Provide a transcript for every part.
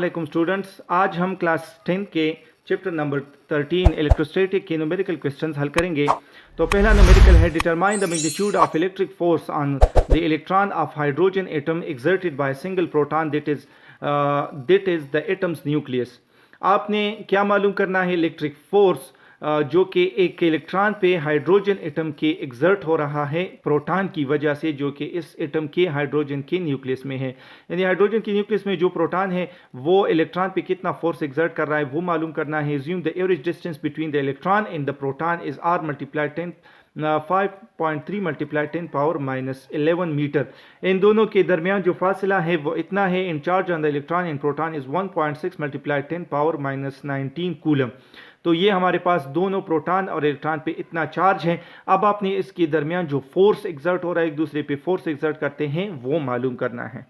वालेकुम स्टूडेंट्स, आज हम क्लास 10 के चैप्टर नंबर 13 इलेक्ट्रोस्टैटिक के न्यूमेरिकल क्वेश्चंस हल करेंगे। तो पहला न्यूमेरिकल है determine the magnitude of electric force on the electron of hydrogen atom exerted by single proton that is the atoms nucleus. आपने क्या मालूम करना है? इलेक्ट्रिक फोर्स जो कि एक इलेक्ट्रॉन पे हाइड्रोजन एटम के एग्जर्ट हो रहा है प्रोटॉन की वजह से, जो कि इस एटम के हाइड्रोजन के न्यूक्लियस में है। यानी हाइड्रोजन के न्यूक्लियस में जो प्रोटॉन है वो इलेक्ट्रॉन पे कितना फोर्स एग्जर्ट कर रहा है वो मालूम करना है। Assume the average distance between the electron and the proton is r multiply 5.3 multiply 10 power -11 metre. इन दोनों के दरमियान जो फासला है वो इतना है। In charge on the electron and proton is 1.6 multiply 10 power -19 coulomb. तो ये हमारे पास दोनों प्रोटॉन और इलेक्ट्रॉन पे इतना चार्ज है। अब आपने इसके दरमियान जो फोर्स एग्जर्ट हो रहा है, एक दूसरे पे फोर्स एग्जर्ट करते हैं, वो मालूम करना है।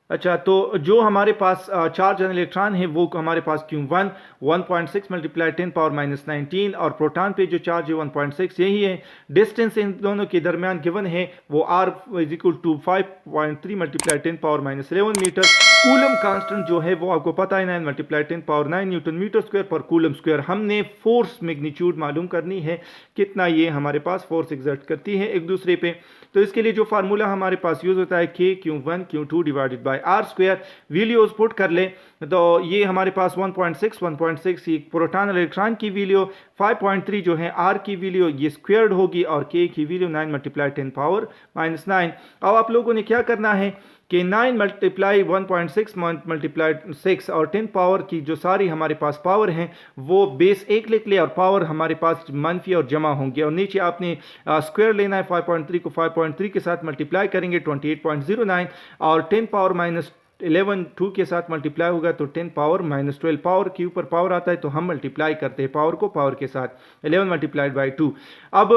अच्छा, तो जो हमारे पास चार्ज ऑन इलेक्ट्रॉन है वो हमारे पास Q1 1.6 मल्टीप्लाई 10 पावर -19 और प्रोटॉन पे जो चार्ज है 1.6 यही है। डिस्टेंस इन दोनों के दरमियान गिवन है वो r is equal to 5.3 multiply 10 power -11 metre. Coulomb constant जो है वो आपको पता है 9 multiply 10 power 9 newton metre square पर कूलम स्क्वायर। हमने फोर्स मैग्नीट्यूड मालूम करनी है, कितना ये हमारे पास फोर्स एग्जर्ट करती है एक दूसरे पे। तो इसके लिए जो फार्मूला हमारे पास यूज होता है K/Q1 Q2 divided by r square. Values put कर ले तो ये हमारे पास 1.6 ये प्रोटॉन और इलेक्ट्रॉन की वैल्यू, 5.3 जो है r की वैल्यू ये स्क्वायर्ड होगी और k की वैल्यू 9 मल्टीप्लाई 10 पावर -9। अब आप लोगों ने क्या करना है कि 9 मल्टीप्लाई 1.6 मल्टीप्लाई 6 और 10 पावर की जो सारी हमारे पास पावर हैं वो बेस 1 लिख ले और पावर हमारे पास मनफी और जमा होंगे। और नीचे आपने स्क्वायर लेना है। 5.3 को 5.3 के साथ मल्टीप्लाई करेंगे 28.09 और 10 पावर -11 2 के साथ मल्टीप्लाई होगा तो 10 पावर -12। पावर के ऊपर पावर आता है तो हम मल्टीप्लाई करते हैं पावर को पावर के साथ। 11 मल्टीप्लाइड बाई 2। अब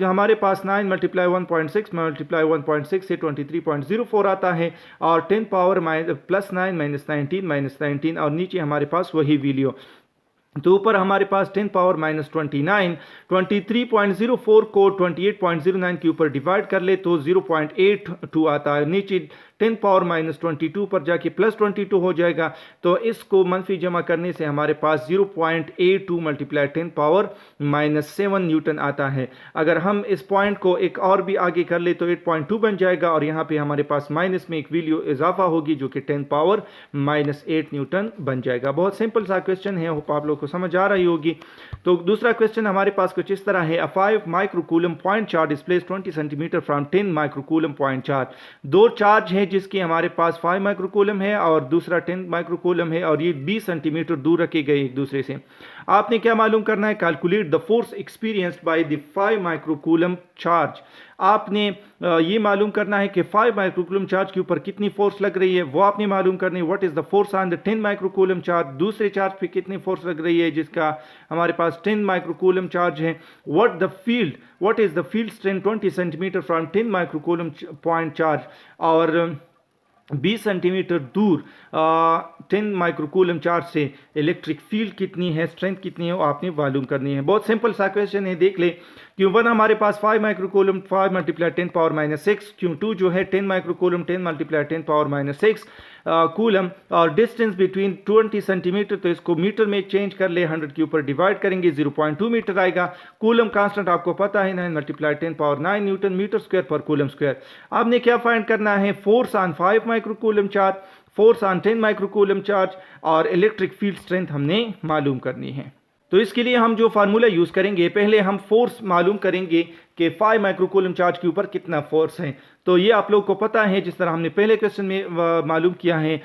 हमारे पास 9 मल्टीप्लाई 1.6 मल्टीप्लाई 1.6 से 23.04 आता है और 10 पावर +9 -19 और नीचे हमारे पास वही वैल्यू। तो ऊपर हमारे पास 10 पावर -29 23.04 को 28.09 के ऊपर डिवाइड कर ले तो 0.82 आता है। नीचे 10 पावर -22 पर जाके +22 हो जाएगा तो इसको मनफी जमा करने से हमारे पास 0.82 मल्टीप्लाई 10 पावर -7 न्यूटन आता है। अगर हम इस पॉइंट को एक और भी आगे कर ले तो 8.2 बन जाएगा और यहाँ पे हमारे पास माइनस में एक वैल्यू इजाफा होगी जो कि 10 पावर -8 न्यूटन बन जाएगा। बहुत सिंपल सा क्वेश्चन है, होप आप लोग को समझ आ रही होगी। तो दूसरा क्वेश्चन हमारे पास कुछ इस तरह है। 5 microcoulomb point charge is placed 20 centimetre from 10 microcoulomb point charge. दो चार्ज है जिसकी हमारे पास 5 माइक्रोकूलम है और दूसरा 10 माइक्रोकूलम है और ये 20 सेंटीमीटर दूर रखे गए एक दूसरे से। आपने क्या मालूम करना है? Calculate the force experienced by the 5 microcoulomb charge. आपने ये मालूम करना है कि 5 माइक्रोकूलम चार्ज के ऊपर कितनी फोर्स लग रही है वो आपने मालूम करनी है। What is the force on the 10 microcoulomb charge. दूसरे चार्ज पे कितनी फोर्स लग रही है जिसका हमारे पास 10 माइक्रोकूलम चार्ज है। What is the field strength 20 centimetre from 10 microcoulomb point charge और 20 सेंटीमीटर दूर 10 माइक्रोकूलम चार्ज से इलेक्ट्रिक फील्ड कितनी है, स्ट्रेंथ कितनी है वो आपने मालूम करनी है। बहुत सिंपल सा क्वेश्चन है, देख ले। Q1 हमारे पास 5 माइक्रोकूलम 5 मल्टीप्लाई 10 पावर -6। Q2 जो है 10 माइक्रोकूलम 10 मल्टीप्लाई 10 पावर -6 कूलम और डिस्टेंस बिटवीन 20 सेंटीमीटर तो इसको मीटर में चेंज कर ले, 100 के ऊपर डिवाइड करेंगे 0.2 मीटर आएगा। कूलम कांस्टेंट आपको पता है 9 multiply 10 power 9 newton metre square पर कूलम स्क्वायर। आपने क्या फाइंड करना है? Force on 5 microcoulomb charge, force on 10 microcoulomb charge और इलेक्ट्रिक फील्ड स्ट्रेंथ हमने मालूम करनी है। तो इसके लिए हम जो फार्मूला यूज करेंगे, पहले हम फोर्स मालूम करेंगे कि 5 माइक्रोकूलम चार्ज के ऊपर कितना फोर्स है। तो ये आप लोग को पता है जिस तरह हमने पहले क्वेश्चन में मालूम किया है।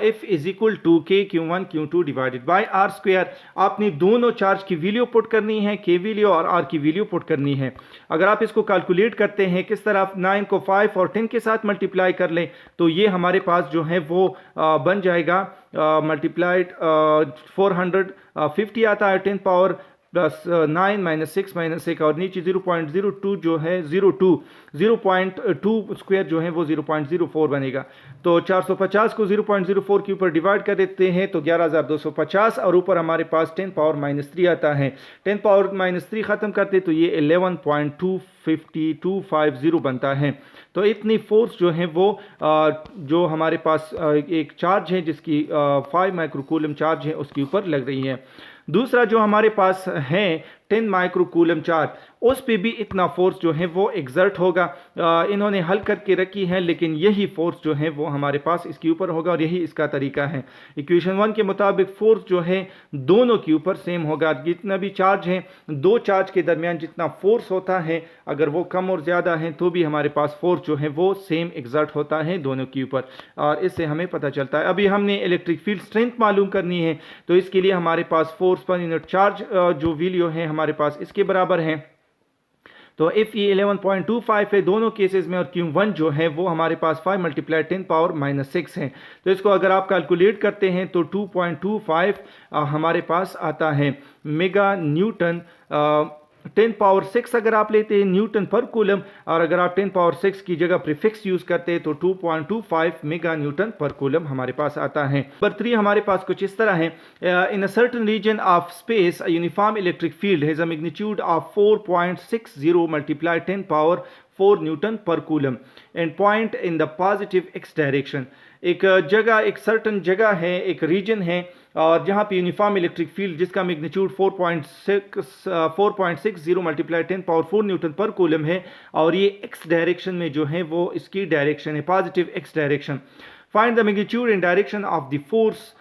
F is equal to K/Q1 Q2 divided by r square. आपने दोनों चार्ज की वैल्यू पुट करनी है, K वैल्यू और R की वैल्यू पुट करनी है। अगर आप इसको कैलकुलेट करते हैं किस तरह 9 को 5 और 10 के साथ मल्टीप्लाई कर लें तो ये हमारे पास जो है वो बन जाएगा मल्टीप्लाइड 450 आता है 10 पावर प्लस 9 माइनस 6 माइनस 1 और नीचे 0.02 जो है 0.2 स्क्वायर जो है वो 0.04 बनेगा। तो 450 को 0.04 के ऊपर डिवाइड कर देते हैं तो 11250 और ऊपर हमारे पास 10 पावर माइनस 3 आता है। 10 पावर माइनस 3 ख़त्म करते तो ये 11.250 बनता है। तो इतनी फोर्स जो है वो जो हमारे पास एक चार्ज है जिसकी 5 माइक्रोकूलम चार्ज है उसके ऊपर लग रही है। दूसरा जो हमारे पास है 10 माइक्रोकूलम चार्ज, उस पे भी इतना फोर्स जो है वो एग्जर्ट होगा। इन्होंने हल करके रखी है लेकिन यही फोर्स जो है वो हमारे पास इसके ऊपर होगा और यही इसका तरीका है। इक्वेशन 1 के मुताबिक फोर्स जो है दोनों के ऊपर सेम होगा। जितना भी चार्ज है, दो चार्ज के दरमियान जितना फोर्स होता है अगर वो कम और ज़्यादा है तो भी हमारे पास फोर्स जो है वो सेम एग्जर्ट होता है दोनों के ऊपर, और इससे हमें पता चलता है। अभी हमने इलेक्ट्रिक फील्ड स्ट्रेंथ मालूम करनी है तो इसके लिए हमारे पास फोर्स पर यूनिट चार्ज जो वैल्यू है हमारे पास इसके बराबर है। तो इफ ये 11.25 है दोनों केसेस में और Q1 जो है वो हमारे पास 5 मल्टीप्लाई 10 पावर माइनस 6 है। तो इसको अगर आप कैलकुलेट करते हैं तो 2.25 हमारे पास आता है मेगा न्यूटन। 10 पावर 6 अगर आप लेते हैं न्यूटन पर कूलम, और अगर आप 10 पावर 6 की जगह प्रीफिक्स यूज करते हैं तो 2.25 मेगा न्यूटन पर कूलम हमारे पास आता है। नंबर 3 हमारे पास कुछ इस तरह है। In a certain region of space a uniform electric field has a magnitude of 4.60 multiply 10 power 4 newton per coulomb and point in the positive x direction. एक जगह, एक सर्टन जगह है, एक रीजन है और जहाँ पे यूनिफॉर्म इलेक्ट्रिक फील्ड जिसका magnitude 4.60 multiply 10 power 4 newton per coulomb है और ये एक्स डायरेक्शन में जो है वो इसकी डायरेक्शन है positive x direction. Find the magnitude and direction of the force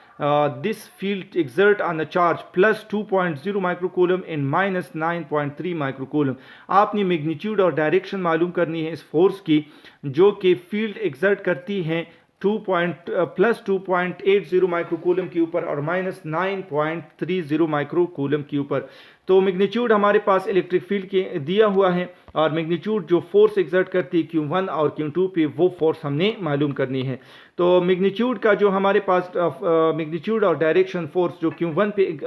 this field exert on the charge plus 2.0 microcoulomb and minus 9.3 microcoulomb. आपने मैग्नीट्यूड और डायरेक्शन मालूम करनी है इस फोर्स की जो कि फील्ड एक्सर्ट करती है प्लस 2.80 माइक्रोकूलम के ऊपर और माइनस 9.30 माइक्रोकूलम के ऊपर। तो मैग्नीट्यूड हमारे पास इलेक्ट्रिक फील्ड के दिया हुआ है और मैग्नीट्यूड जो फोर्स एक्सर्ट करती है Q1 और Q2 पे वो फोर्स हमने मालूम करनी है। तो मैग्नीट्यूड का जो हमारे पास मैग्नीट्यूड और डायरेक्शन फोर्स जो Q1 पे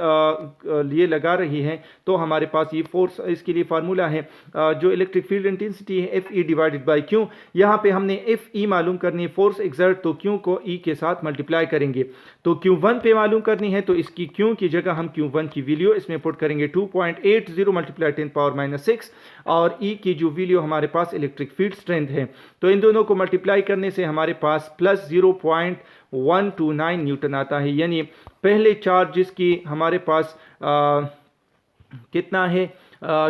लिए लगा रही है तो हमारे पास ये फोर्स, इसके लिए फार्मूला है जो इलेक्ट्रिक फील्ड इंटेंसिटी है FE डिवाइडेड बाई Q। यहाँ पे हमने FE मालूम करनी है फोर्स एक्सर्ट, तो Q को E के साथ मल्टीप्लाई करेंगे। तो Q1 पे मालूम करनी है तो इसकी Q की जगह हम Q1 की वैल्यू इसमें पुट करेंगे 2.80 मल्टीप्लाई 10 पावर माइनस 6 और E की जो वैल्यू हमारे पास इलेक्ट्रिक फील्ड स्ट्रेंथ है। तो इन दोनों को मल्टीप्लाई करने से हमारे पास प्लस 0.129 न्यूटन आता है। यानी पहले चार्ज जिसकी हमारे पास कितना है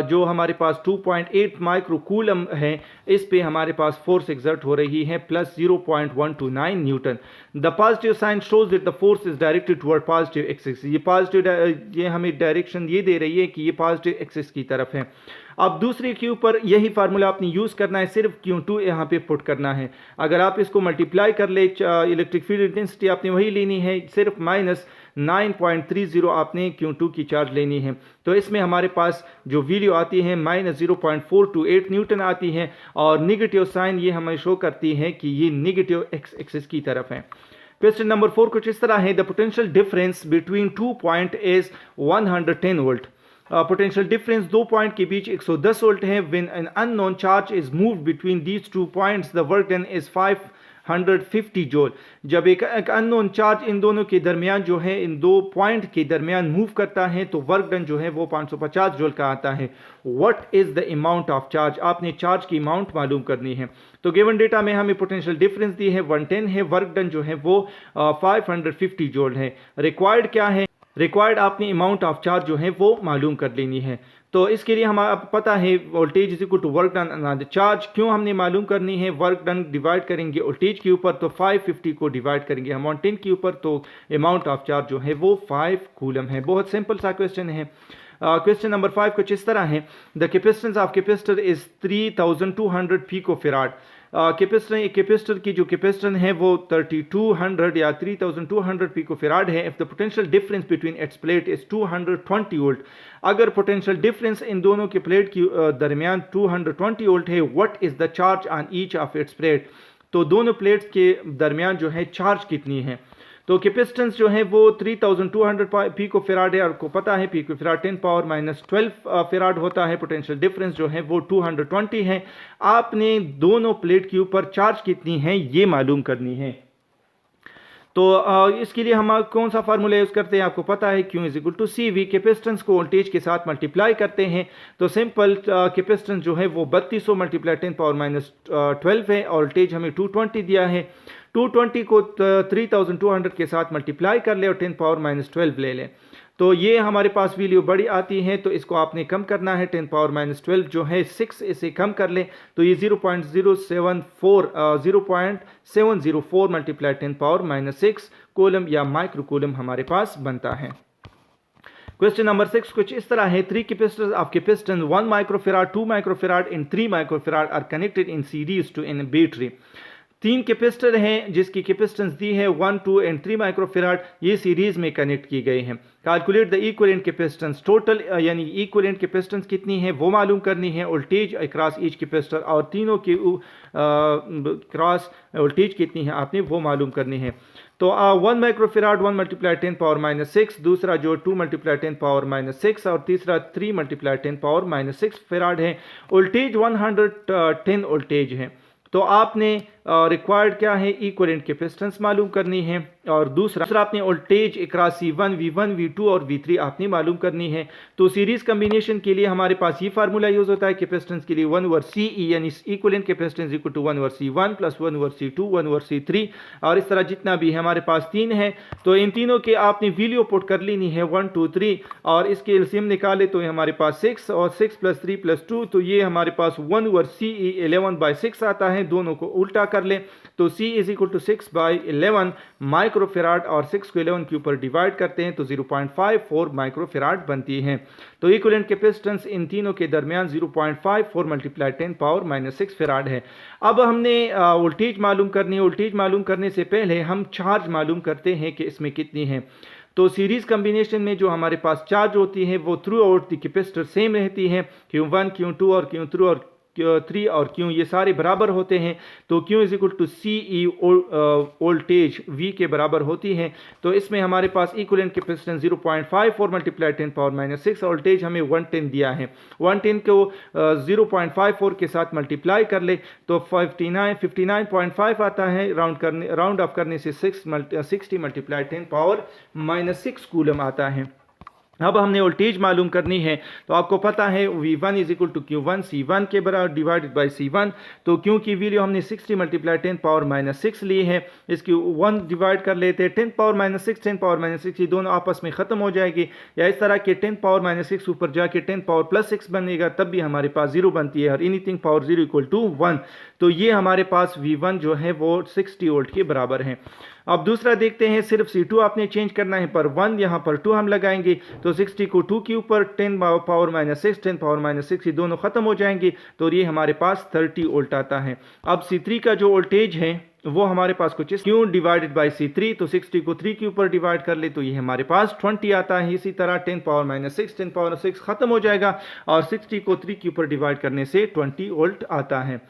जो हमारे पास 2.8 माइक्रोकूलम है इस पे हमारे पास फोर्स एक्सर्ट हो रही है plus 0.129 newton. The positive sign shows that the force is directed toward positive axis. ये पॉजिटिव, ये हमें डायरेक्शन ये दे रही है कि ये पॉजिटिव एक्सिस की तरफ है। अब दूसरे Q पर यही फार्मूला आपने यूज़ करना है, सिर्फ Q2 यहाँ पे पुट करना है। अगर आप इसको मल्टीप्लाई कर ले, इलेक्ट्रिक फील्ड इंटेंसिटी आपने वही लेनी है, सिर्फ माइनस 9.30 आपने Q2 की चार्ज लेनी है। तो इसमें हमारे पास जो वैल्यू आती है माइनस 0.428 न्यूटन आती है और निगेटिव साइन ये हमें शो करती है कि ये निगेटिव एक्स एक्सिस की तरफ है। क्वेश्चन नंबर 4 कुछ इस तरह है। The potential difference between 2 point is 110 volt. Potential difference दो पॉइंट के बीच 110 वोल्ट है। When an unknown charge is moved between these two points the work done is 550 joule. जब एक अननोन चार्ज इन दोनों के दरमियान जो है, इन दो पॉइंट के दरमियान मूव करता है तो वर्क डन जो है वो 550 जूल का आता है। What is the amount of charge? आपने चार्ज की अमाउंट मालूम करनी है। तो गिवन डेटा में हमें पोटेंशियल डिफरेंस दी है 110 है, वर्क डन जो है वो 550 जूल है। रिक्वायर्ड क्या है? रिक्वायर्ड आपने अमाउंट ऑफ चार्ज जो है वो मालूम कर लेनी है। तो इसके लिए हमें अब पता है voltage is equal to work done on the charge. क्यों हमने मालूम करनी है? वर्क डन डिवाइड करेंगे वोल्टेज के ऊपर तो 550 को डिवाइड करेंगे अमाउंट 10 के ऊपर, तो अमाउंट ऑफ चार्ज जो है वो 5 कूलम है। बहुत सिंपल सा क्वेश्चन है। क्वेश्चन नंबर 5 कुछ इस तरह है। The capacitance of capacitor is 3200 picofarad. Capacitor की जो कैपेसिटेंस है वो 3200 या 3200 पिकोफैराड है। If the potential difference between its plate is 220 volt. अगर पोटेंशियल डिफरेंस इन दोनों के प्लेट की दरमियान 220 वोल्ट है, what is the charge on each of its plate? तो दोनों प्लेट्स के दरमियान जो है चार्ज कितनी है? तो कैपेसिटेंस जो है वो 3200 पिको फैराड है, आपको पता है pico farad 10 power minus 12 farad होता है। पोटेंशियल डिफरेंस जो है वो 220 है। आपने दोनों प्लेट के ऊपर चार्ज कितनी है ये मालूम करनी है। तो इसके लिए हम कौन सा फार्मूला यूज करते हैं, आपको पता है Q is equal to C V. Capacitance को वोल्टेज के साथ मल्टीप्लाई करते हैं तो सिंपल कैपेसिटेंस जो है वो 3200 मल्टीप्लाई 10 पावर माइनस 12 है और वोल्टेज हमें 220 दिया है। 220 को 3200 के साथ मल्टीप्लाई कर ले और 10 पावर माइनस 12 ले लें तो ये हमारे पास वैल्यू बड़ी आती है। तो इसको आपने कम करना है, 10 पावर माइनस 12 जो है 6 इसे कम कर ले तो ये 0.704 मल्टीप्लाई 10 पावर माइनस 6 कूलम या माइक्रो कूलम हमारे पास बनता है। क्वेश्चन नंबर 6 कुछ इस तरह है, 3 capacitors of capacitance 1 microfarad 2 microfarad and 3 microfarad are connected in series to in battery. 3 capacitor हैं जिसकी कैपेसिटेंस दी है 1, 2 एंड 3 माइक्रोफैराड, ये सीरीज में कनेक्ट की गई हैं। Calculate the equivalent capacitance, total यानी इक्विवेलेंट कैपेसिटेंस कितनी है वो मालूम करनी है, वोल्टेज अक्रॉस ईच कैपेसिटर और तीनों के क्रॉस वोल्टेज कितनी है आपने वो मालूम करनी है। तो 1 माइक्रोफैराड 1 मल्टीप्लाई 10 पावर माइनस 6, दूसरा जो 2 मल्टीप्लाई 10 पावर माइनस 6 और तीसरा 3 मल्टीप्लाई 10 पावर माइनस 6 फैराड है। वोल्टेज 110 वोल्टेज है। तो आपने रिक्वायर्ड क्या है, इक्विवेलेंट कैपेसिटेंस मालूम करनी है और दूसरा आपने voltage across C1, V1, V2 और V3 आपने मालूम करनी है। तो सीरीज कम्बिनेशन के लिए हमारे पास ये फार्मूला यूज होता है कैपेसिटेंस के लिए 1 ओवर CE यानी equivalent capacitance equal to 1 over C1 plus 1 over C2 1 over C3 और इस तरह जितना भी है हमारे पास 3 है। तो इन तीनों के आपने वैल्यू पुट कर लेनी है 1, 2, 3 और इसके एलसीएम निकाले तो हमारे पास 6 और 6 प्लस 3 प्लस 2 तो ये हमारे पास 1 ओवर CE 11/6 आता है। दोनों को उल्टा कर ले तो C is equal to 6/11 microfarad और 6 को 11 के ऊपर डिवाइड करते हैं तो 0.54 माइक्रोफैराड बनती है। तो इक्विवेलेंट कैपेसिटेंस इन तीनों के दरमियान 0.54 मल्टीप्लाई 10 पावर माइनस 6 फैराड है। अब हमने वोल्टेज मालूम करनी है। वोल्टेज मालूम करने से पहले हम चार्ज मालूम करते हैं कि इसमें कितनी है। तो सीरीज कम्बिनेशन में जो हमारे पास चार्ज होती है वो through out the capacitor same रहती है। Q1, Q2 और Q3 और 3 और Q ये सारे बराबर होते हैं। तो Q is equal to CE voltage V के बराबर होती है। तो इसमें हमारे पास equivalent capacitance 0.54 multiply 10 power minus 6 voltage हमें 110 दिया है। 110 को 0.54 के साथ मल्टीप्लाई कर ले तो 59.5 आता है। राउंड ऑफ करने से 60 मल्टीप्लाई 10 पावर माइनस 6 कूलम आता है। अब हमने वोल्टेज मालूम करनी है। तो आपको पता है V1 is equal to Q1 C1 के बराबर डिवाइडेड बाई C1। तो Q की वैल्यू हमने 60 मल्टीप्लाई 10 पावर माइनस 6 ली है। इसकी 1 डिवाइड कर लेते हैं 10 पावर माइनस 6 10 पावर माइनस 6 ये दोनों आपस में ख़त्म हो जाएगी या इस तरह के 10 पावर माइनस 6 ऊपर जाके 10 पावर प्लस 6 बनेगा तब भी हमारे पास 0 बनती है और एनीथिंग पावर 0 इक्वल टू 1। तो ये हमारे पास V1 जो है वो 60 वोल्ट के बराबर है। अब दूसरा देखते हैं, सिर्फ C2 आपने चेंज करना है पर 1 यहाँ पर 2 हम लगाएंगे तो 60 को 2 के ऊपर 10 पावर माइनस 6 10 पावर माइनस 6 ये दोनों खत्म हो जाएंगे तो ये हमारे पास 30 वोल्ट आता है। अब C3 का जो वोल्टेज है वो हमारे पास कुछ Q डिवाइडेड बाई C3 तो 60 को 3 के ऊपर डिवाइड कर ले तो ये हमारे पास 20 आता है। इसी तरह 10 पावर माइनस 6 10 पावर 6 खत्म हो जाएगा और 60 को 3 के ऊपर डिवाइड करने से 20 वोल्ट आता है।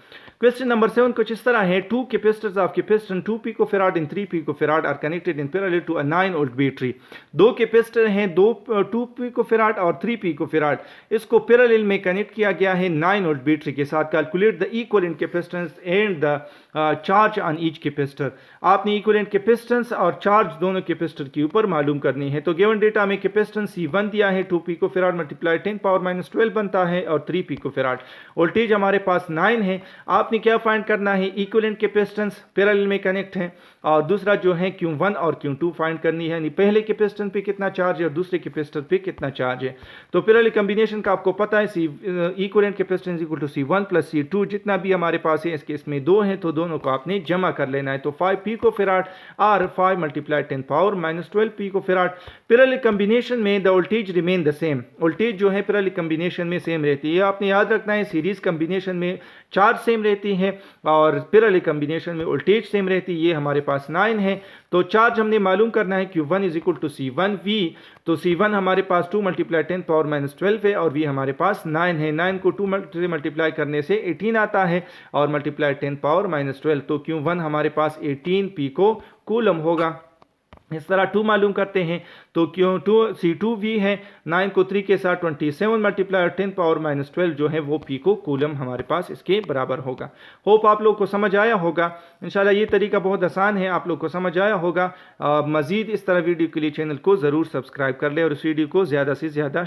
क्वेश्चन नंबर 7 कुछ इस तरह है, 2 capacitors of capacitance 2 picofarad and 3 picofarad are connected in parallel to a 9 volt battery. 2 capacitor हैं 2 पिकोफैराड और 3 पिकोफैराड, इसको पैरेलल में कनेक्ट किया गया है 9 वोल्ट बैटरी के साथ। Calculate the equivalent capacitance and the charge on each capacitor. आपने इक्विवेलेंट कैपेसिटेंस और चार्ज दोनों कैपेसिटर के ऊपर मालूम करनी है। तो गिवन डेटा में कैपेसिटेंस C1 दिया है 2 पिकोफैराड मल्टीप्लाई 10 पावर माइनस 12 बनता है और 3 पिकोफैराड। वोल्टेज हमारे पास 9 है। आपने क्या फाइंड करना है, इक्विवेलेंट कैपेसिटेंस पैरेलल में कनेक्ट है और दूसरा जो है Q1 और Q2 फाइंड करनी है, यानी पहले कैपेसिटेंस पे कितना चार्ज है और दूसरे कैपेसिटर पे कितना चार्ज है। तो पैरेलल कॉम्बिनेशन का आपको पता है equivalent capacitance equal to C1 plus C2 जितना भी हमारे पास है इसके इसमें 2 है तो दोनों को आपने जमा कर लेना है। तो 5 पिकोफैराड और 5 multiply 10 power minus 12 picofarad. Parallel combination में the voltage remain the same. Voltage जो है पैरेलल कॉम्बिनेशन में सेम रहती है। आपने याद रखना है सीरीज कॉम्बिनेशन में चार्ज सेम रहती है और पैरेलल कॉम्बिनेशन में वोल्टेज सेम रहती है। ये हमारे पास 9 है। तो चार्ज हमने मालूम करना है Q1 is equal to C1V। तो C1 हमारे पास 2 मल्टीप्लाई 10 पावर माइनस 12 है और V हमारे पास 9 है। 9 को 2 से मल्टीप्लाई करने से 18 आता है और मल्टीप्लाई 10 पावर माइनस 12 तो Q1 हमारे पास 18 पिको कूलम होगा। इस तरह 2 मालूम करते हैं तो क्यों C2V है 9 को 3 के साथ 27 मल्टीप्लाई 10 पावर माइनस 12 जो है वो पिको कूलम हमारे पास इसके बराबर होगा। होप आप लोग को समझ आया होगा। इंशाल्लाह ये तरीका बहुत आसान है, आप लोग को समझ आया होगा। मज़ीद इस तरह वीडियो के लिए चैनल को ज़रूर सब्सक्राइब कर ले और इस वीडियो को ज़्यादा से ज़्यादा